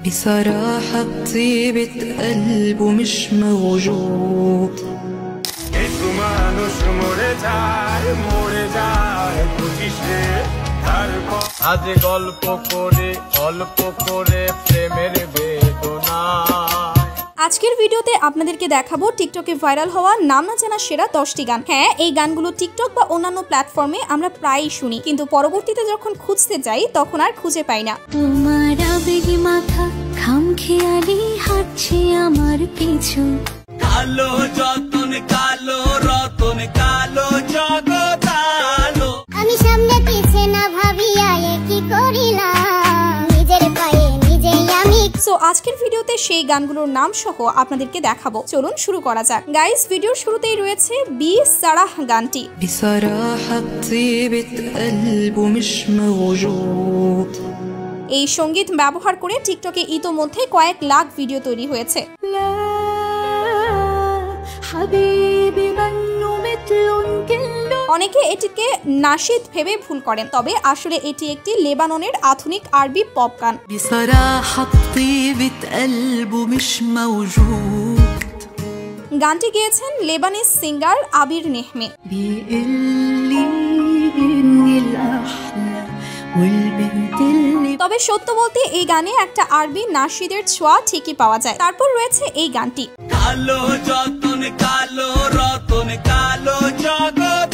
بصراحة طيبة قلبه مش موجود আজ গল্প করে অল্প করে প্রেমের বেদনা। আজকের ভিডিওতে আপনাদেরকে দেখাবো টিকটকে ভাইরাল হওয়া নাম না জানা সেরা 10টি গান। হ্যাঁ, এই গানগুলো টিকটক বা অন্যান্য প্ল্যাটফর্মে আমরা প্রায়ই শুনি, কিন্তু পরবর্তীতে যখন খুঁজতে যাই তখন আর খুঁজে পাই না। তোমার আবেগে মাথা খামখেয়ালি হাঁটছে আমার পিছু, কালো যতন কালো রতন কালো জগৎ আলো। আমি সামনে পিছে না ভাবিয়া কি করিলাম, নিজের পায়ে নিজেই আমি। সো আজকের ভিডিওতে সেই গানগুলোর নাম সহ আপনাদেরকে দেখাবো। চলুন শুরু করা যাক। গাইস, ভিডিওর শুরুতেই রয়েছে বি সারাহ গানটি। بصراحة طيبة قلبه مش موجود এই সঙ্গীত ব্যবহার করে টিকটকে ইতোমধ্যে কয়েক লাখ ভিডিও তৈরি হয়েছে। অনেকে এটিকে নাশিদ ভেবে ভুল করেন, তবে আসলে এটি একটি লেবাননের আধুনিক আরবি পপ গান। بصراحة طيبة قلبه مش موجود গানটি গেয়েছেন লেবানিজ সিঙ্গার আবির নেহমে। بيقلي إني الأحلى والبنت اللي তবে সত্য বলতে এই গানে একটা আরবি নাশিদের ছোঁয়া ঠিকই পাওয়া যায়। তারপর রয়েছে এই গানটি। কালো যতন কালো রতন কালো জগৎ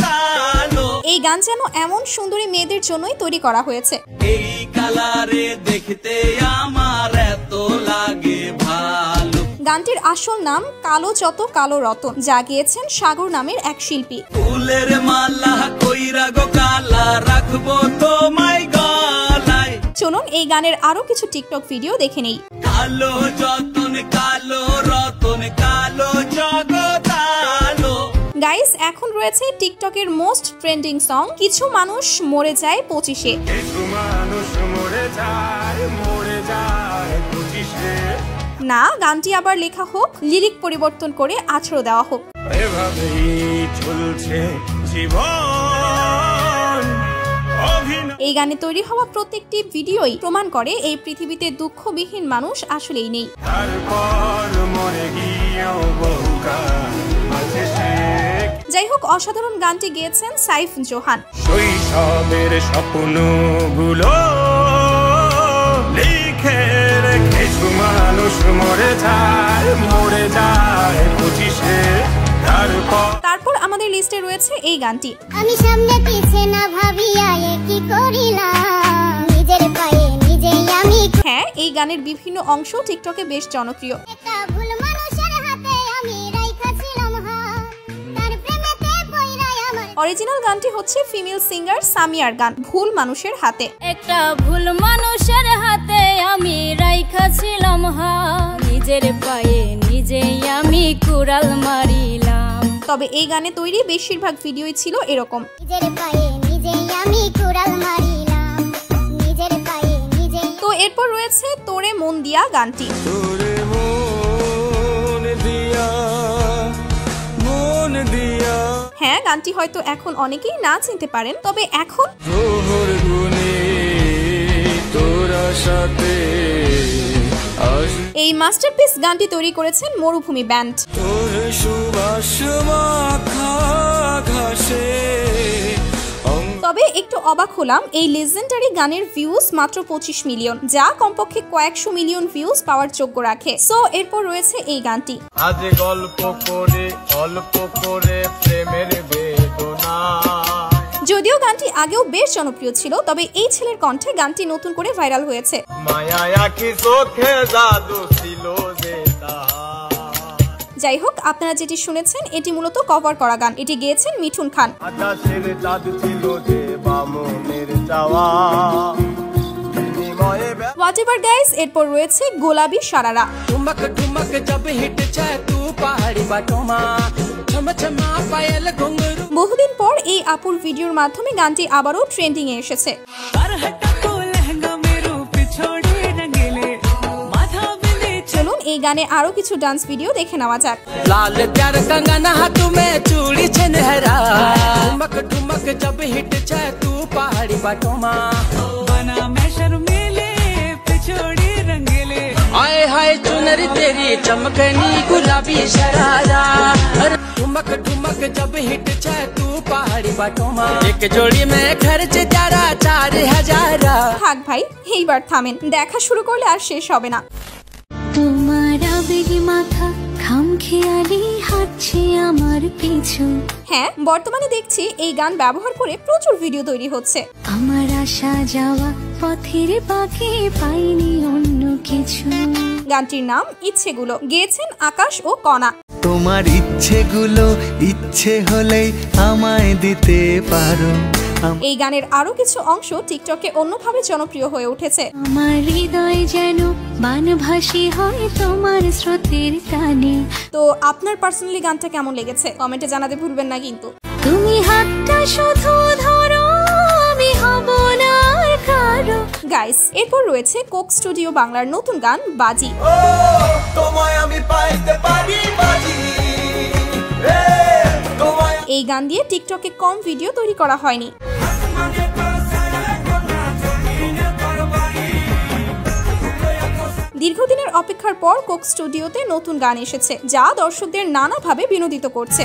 আলো। এই গান যেন এমন সুন্দরী মেয়েদের জন্যই তৈরি করা হয়েছে। এই কালারে দেখতে আমার এত লাগে ভালো। গানটির আসল নাম কালো যত কালো রতন, যা গেয়েছেন সাগর নামের এক শিল্পী। ফুলের মালা কইরা গো কালা রাখবো তোমায় গলায়। চলুন এই গানের আরো কিছু টিকটক ভিডিও দেখে নেই। কালো যতন কালো রতন কালো জগৎ আলো। গাইস, এখন রয়েছে টিকটকের মোস্ট ট্রেন্ডিং সং কিছু মানুষ মরে যায় 25-এ। কিছু মানুষ মরে যায় 25-এ। না, গানটি আবার লেখা হোক, লিরিক পরিবর্তন করে 18 দেওয়া হোক। এভাবেই চলছে জীবন। এই গানে তৈরি হওয়া প্রত্যেকটি ভিডিওই প্রমাণ করে এই পৃথিবীতে দুঃখবিহীন মানুষ আসলেই নেই। যাই হোক, অসাধারণ গানটি গেয়েছেন সাইফ জোহান। শৈশবের স্বপ্নগুলো লিখে রেখেছো মানুষ মরে যায় 25-এ। তারপর আমাদের লিস্টে রয়েছে এই গানটি। আমি সামনে পিছে না ভাবিয়া কি করিলাম, নিজের পায়ে নিজেই আমি। হ্যাঁ, এই গানের বিভিন্ন অংশ টিকটকে বেশ জনপ্রিয়। একটা ভুল মানুষের হাতে আমি রাইখাছিলাম হাত, তার প্রেমেতে পইড়াই আমার। অরিজিনাল গানটি হচ্ছে ফিমেল সিঙ্গার সামিয়ার গান, ভুল মানুষের হাতে। একটা ভুল মানুষের হাতে আমি রাইখাছিলাম হাত, নিজের পায়ে নিজেই আমি কুড়াল মারিলাম। তবে এই গানে তৈরি বেশিরভাগ ভিডিওই ছিল এরকম। নিজের পায়ে নিজেই আমি কুড়াল মারিলাম, নিজের পায়ে নিজেই। তো এরপর রয়েছে তোরে মন দিয়া গানটি। তোরে মন দিয়া মন দিয়া। হ্যাঁ, গানটি হয়তো এখন অনেকেই না চিনতে পারেন, তবে এখন তোর গুনে তোরা সাথে এই মাস্টারপিস গানটি তৈরি করেছেন মরুভূমি ব্যান্ড। তোর সুবাস মাখা ঘাসে। তবে একটু অবাক হলাম, এই লেজেন্ডারি গানের ভিউজ মাত্র 25 মিলিয়ন, যা কমপক্ষে কয়েকশো মিলিয়ন ভিউজ পাওয়ার যোগ্য রাখে। সো এরপর রয়েছে এই গানটি। আজ গল্প করে অল্প করে প্রেমের বেদনা। যদিও গানটি আগেও বেশ জনপ্রিয় ছিল, তবে এই ছেলের কণ্ঠে গানটি নতুন করে ভাইরাল হয়েছে। মায়া কি চোখে জাদু ছিল যে যাই হোক, আপনারা যেটি শুনেছেন এটি মূলত কভার করা গান। এটি গেয়েছেন মিঠুন খান। আকাশের জাদু ছিল যে বামনের চাওয়া। হোয়াটএভার গাইস, এরপর রয়েছে গোলাপি সারারা। ठुमक ठुमक जब हिट जाए तू पहाड़ी बाटों में छम छमा पायल घुंघरू। বহুদিন পর এই আপুর ভিডিওর মাধ্যমে গানটি আবারও ট্রেন্ডিং এ এসেছে। कर हटा को लहंगा मेरो पिछोड़ी रंगीले माथा बिंदी। চলুন এই গানে আরো কিছু ডান্স ভিডিও দেখে নেওয়া যাক। लाल प्यार कंगना हाथ में चूड़ी छनहरा। ठुमक ठुमक जब हिट जाए तू पहाड़ी बाटों में बना मैं शर्मीले पिछोड़ी रंगीले। हाय चुनरी तेरी चमकनी गुलाबी शरारा ठुमक ठुमक जब हिट छे तू पहाड़ी बाटों में एक जोड़ी में खर्च तारा 4000 থাক ভাই এইবার থামেন, দেখা শুরু করলে আর শেষ হবে না। তোমার আবেগে মাথা খামখেয়ালি হাঁটছে আমার পিছু, হ্যাঁ বর্তমানে দেখছি এই গান ব্যবহার করে প্রচুর ভিডিও তৈরি হচ্ছে। আমার আসা যাওয়া পথের বাঁকে পাইনি অন্য কিছু। গানটির নাম ইচ্ছেগুলো, গেয়েছেন আকাশ ও কণা। তোমার ইচ্ছেগুলো ইচ্ছে হলেই আমায় দিতে পারো। এই গানের আরো কিছু অংশ টিকটকে অন্যভাবে জনপ্রিয় হয়ে উঠেছে। আমার হৃদয় যেন বানভাসী হয় তোমার স্রোতের টানে। তো আপনার পার্সোনালি গানটা কেমন লেগেছে কমেন্টে জানাতে ভুলবেন না কিন্তু। তুমি হাতটা শুধু ধরো, আমি হব না আর কারো। গাইস, এরপর রয়েছে কোক স্টুডিও বাংলার নতুন গান বাজি। তোমায় আমি পাইতে পারি বাজি, এই গান দিয়ে টিকটকে কম ভিডিও তৈরি করা হয়নি। দীর্ঘদিনের অপেক্ষার পর কোক স্টুডিওতে নতুন গান এসেছে, যা দর্শকদের নানাভাবে বিনোদিত করছে।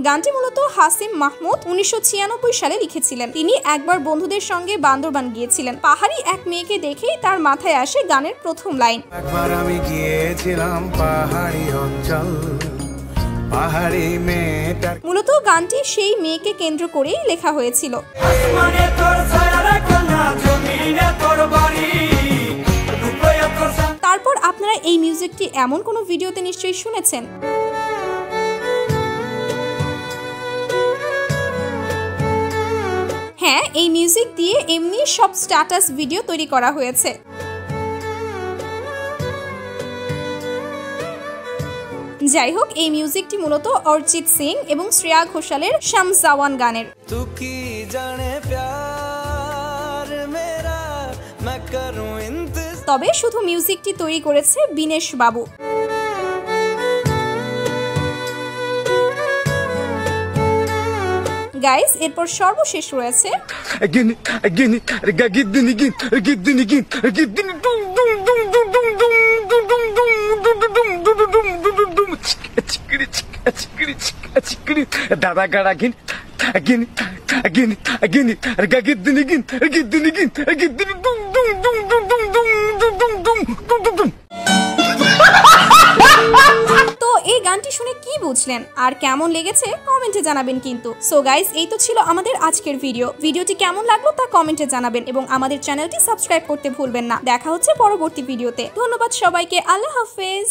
গানটি মূলত হাসিম মাহমুদ 1996 সালে লিখেছিলেন। তিনি একবার বন্ধুদের সঙ্গে বান্দরবান গিয়েছিলেন। পাহাড়ি এক মেয়েকে দেখেই তার মাথায় আসে গানের প্রথম লাইন। একবার আমি গিয়েছিলাম পাহাড়ি অঞ্চল, পাহাড়ি মেয়েটার মূলত গানটি সেই মেয়েকে কেন্দ্র করেই লেখা হয়েছিল। তারপর আপনারা এই মিউজিকটি এমন কোনো ভিডিওতে নিশ্চয়ই শুনেছেন। হ্যাঁ, এই মিউজিক দিয়ে এমনি সব স্ট্যাটাস ভিডিও তৈরি করা হয়েছে। যাই হোক, এই মিউজিকটি মূলত অরিজিৎ সিং এবং শ্রেয়া ঘোষালের শামজাওয়ান গানের। তু কি জানে প্যার মেরা मैं करूं इंतजार। তবে শুধু মিউজিকটি তৈরি করেছে বিনেশ বাবু। গাইস, এরপর সর্বশেষ রয়েছে দাদা গাড়া গিন গিনি গিনি গিনি গিনি গিনি গিনি তো এই গানটি শুনে কি বুঝলেন আর কেমন লেগেছে কমেন্টে জানাবেন কিন্তু। সো গাইস, এই তো ছিল আমাদের আজকের ভিডিওটি কেমন লাগলো তা কমেন্টে জানাবেন এবং আমাদের চ্যানেলটি সাবস্ক্রাইব করতে ভুলবেন না। দেখা হচ্ছে পরবর্তী ভিডিওতে। ধন্যবাদ সবাইকে, আল্লাহ হাফেজ।